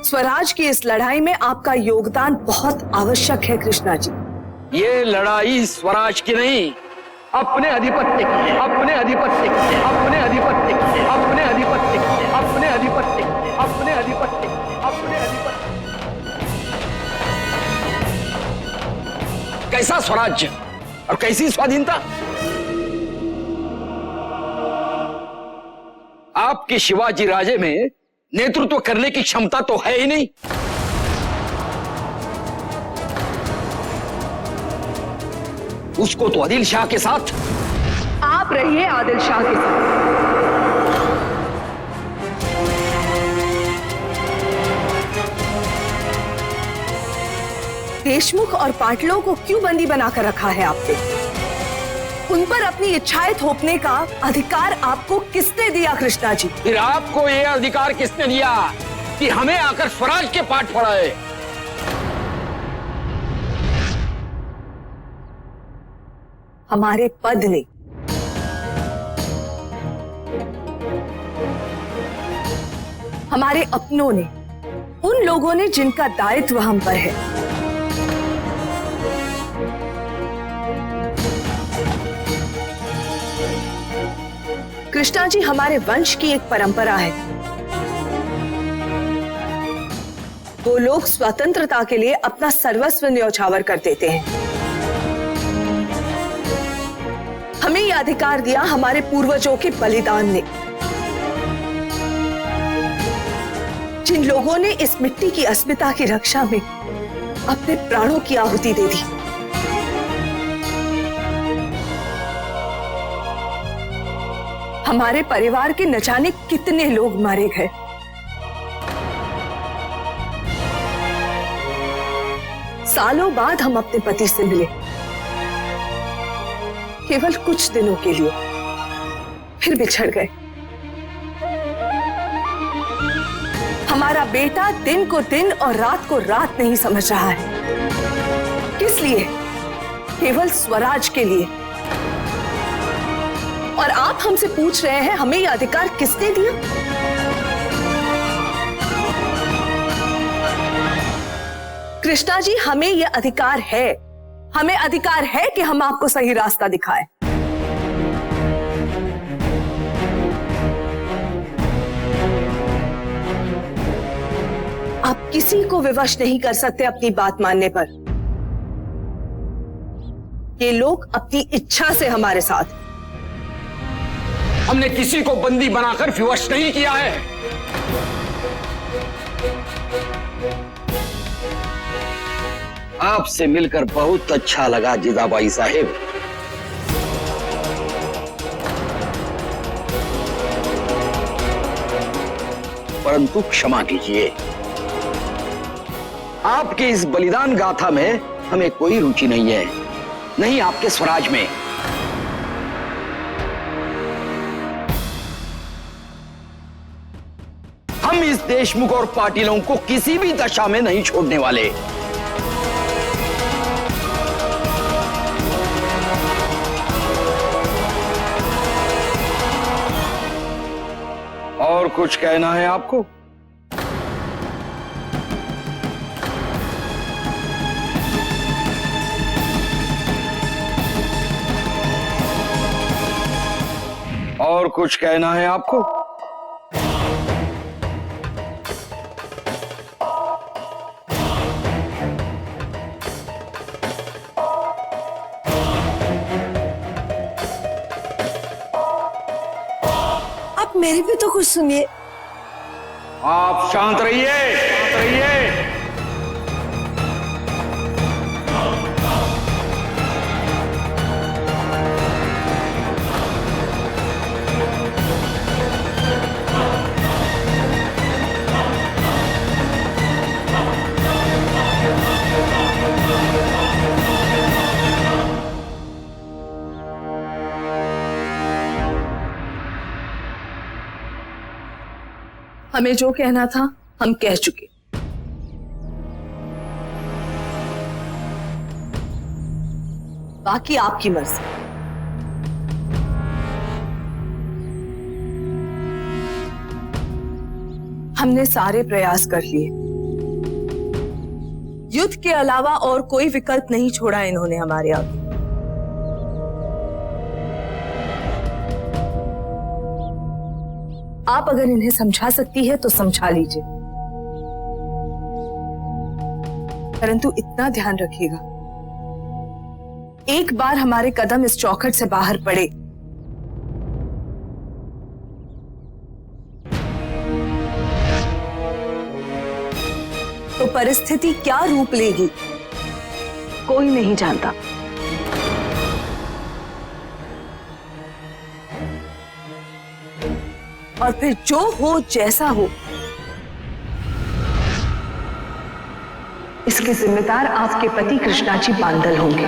स्वराज की इस लड़ाई में आपका योगदान बहुत आवश्यक है कृष्णा जी। ये लड़ाई स्वराज की नहीं, अपने अधिपत्य की है, अपने अधिपत्य की है, अपने अधिपत्य की है, अपने अधिपत्य की है, अपने अधिपत्य की है, अपने अधिपत्य की है, अपने अधिपत्य। कैसा स्वराज्य और कैसी स्वाधीनता? आपके शिवाजी राजे में नेतृत्व करने की क्षमता तो है ही नहीं। उसको तो आदिल शाह के साथ। आप रहिए आदिल शाह के साथ। देशमुख और पाटलों को क्यों बंदी बनाकर रखा है आपने? उन पर अपनी इच्छाएं थोपने का अधिकार आपको किसने दिया कृष्णा जी? फिर आपको यह अधिकार किसने दिया कि हमें आकर स्वराज के पाठ पढ़ाए? हमारे पद ने, हमारे अपनों ने, उन लोगों ने जिनका दायित्व हम पर है। कृष्णा जी, हमारे वंश की एक परंपरा है। वो लोग स्वतंत्रता के लिए अपना सर्वस्व न्यौछावर कर देते हैं। हमें यह अधिकार दिया हमारे पूर्वजों के बलिदान ने, जिन लोगों ने इस मिट्टी की अस्मिता की रक्षा में अपने प्राणों की आहुति दे दी। हमारे परिवार के न जाने कितने लोग मारे गए। सालों बाद हम अपने पति से मिले, केवल कुछ दिनों के लिए, फिर बिछड़ गए। हमारा बेटा दिन को दिन और रात को रात नहीं समझ रहा है। किस लिए? केवल स्वराज के लिए। और आप हमसे पूछ रहे हैं हमें यह अधिकार किसने दिया? कृष्णा जी, हमें यह अधिकार है। हमें अधिकार है कि हम आपको सही रास्ता दिखाएं। आप किसी को विवश नहीं कर सकते अपनी बात मानने पर। ये लोग अपनी इच्छा से हमारे साथ। हमने किसी को बंदी बनाकर विवश नहीं किया है। आपसे मिलकर बहुत अच्छा लगा जिजाबाई साहिब। परंतु क्षमा कीजिए, आपके इस बलिदान गाथा में हमें कोई रुचि नहीं है, नहीं आपके स्वराज में। हम इस देशमुख और पाटिलों को किसी भी दशा में नहीं छोड़ने वाले। और कुछ कहना है आपको? और कुछ कहना है आपको? मेरी भी तो कुछ सुनिए। आप शांत रहिए, शांत रहिए। हमें जो कहना था हम कह चुके। बाकी आपकी मर्जी। हमने सारे प्रयास कर लिए, युद्ध के अलावा और कोई विकल्प नहीं छोड़ा इन्होंने हमारे आगे। आप अगर इन्हें समझा सकती है तो समझा लीजिए, परंतु इतना ध्यान रखिएगा, एक बार हमारे कदम इस चौखट से बाहर पड़े तो परिस्थिति क्या रूप लेगी कोई नहीं जानता। और फिर जो हो जैसा हो, इसके जिम्मेदार आपके पति कृष्णाजी बांदल होंगे।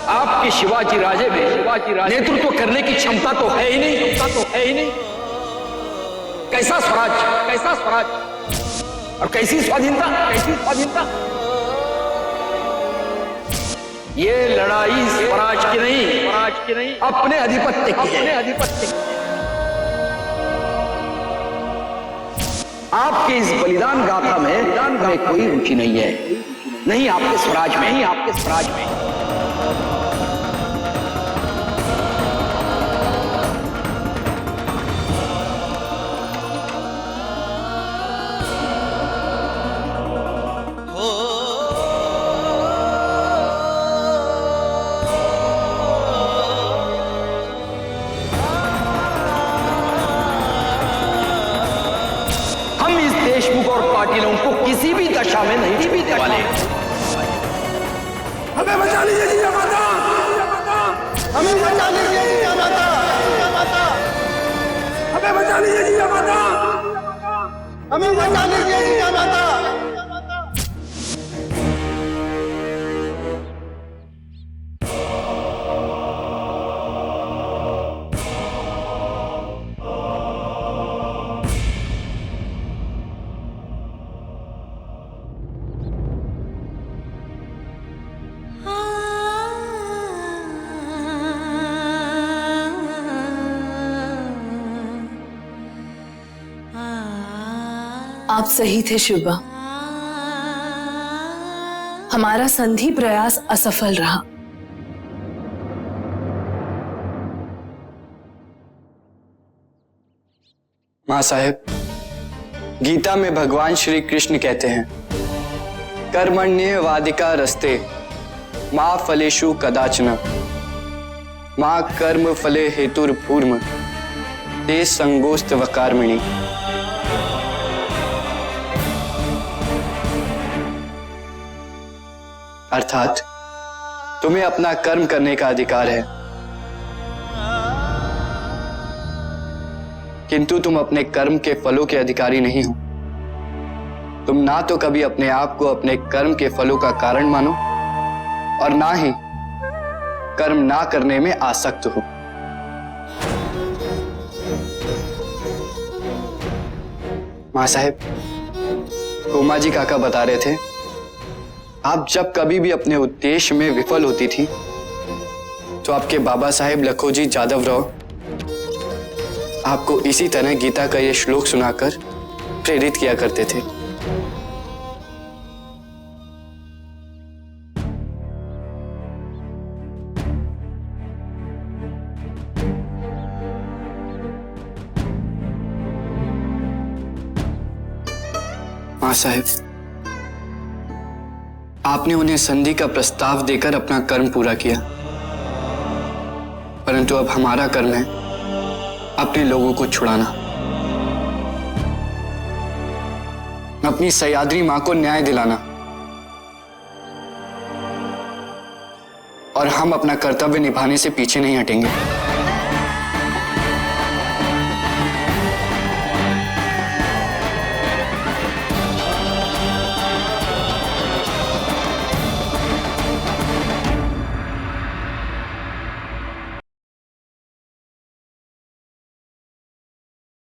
आपके शिवाजी राजे में नेतृत्व करने की क्षमता तो है ही नहीं, कैसा स्वराज और कैसी स्वाधीनता। ये लड़ाई स्वराज की नहीं अपने आधिपत्य की है। आपके इस बलिदान गाथा में कोई रुचि नहीं है, नहीं आपके स्वराज में। देशमुख और पाटिलों को किसी भी दशा में नहीं जीतने वाले। हमें बचा लीजिए जिया माता, हमें बचा लीजिए जिया माता, हमें बचा लीजिए जिया माता, हमें बचा लीजिए जिया माता। आप सही थे शिवा, हमारा संधि प्रयास असफल रहा। मां साहेब, गीता में भगवान श्री कृष्ण कहते हैं, कर्मण्येवाधिकार रस्ते मां फलेषु कदाचन मां कर्म फले हेतुर्भूर्म ते संगोस्त वकार्मिणी। अर्थात तुम्हें अपना कर्म करने का अधिकार है, किंतु तुम अपने कर्म के फलों के अधिकारी नहीं हो। तुम ना तो कभी अपने आप को अपने कर्म के फलों का कारण मानो और ना ही कर्म ना करने में आसक्त हो। मां साहेब, उमा जी काका बता रहे थे, आप जब कभी भी अपने उद्देश्य में विफल होती थी तो आपके बाबा साहेब लखोजी जादव राव आपको इसी तरह गीता का यह श्लोक सुनाकर प्रेरित किया करते थे। मां साहेब, आपने उन्हें संधि का प्रस्ताव देकर अपना कर्म पूरा किया, परंतु अब हमारा कर्म है अपने लोगों को छुड़ाना, अपनी सयाद्री मां को न्याय दिलाना, और हम अपना कर्तव्य निभाने से पीछे नहीं हटेंगे।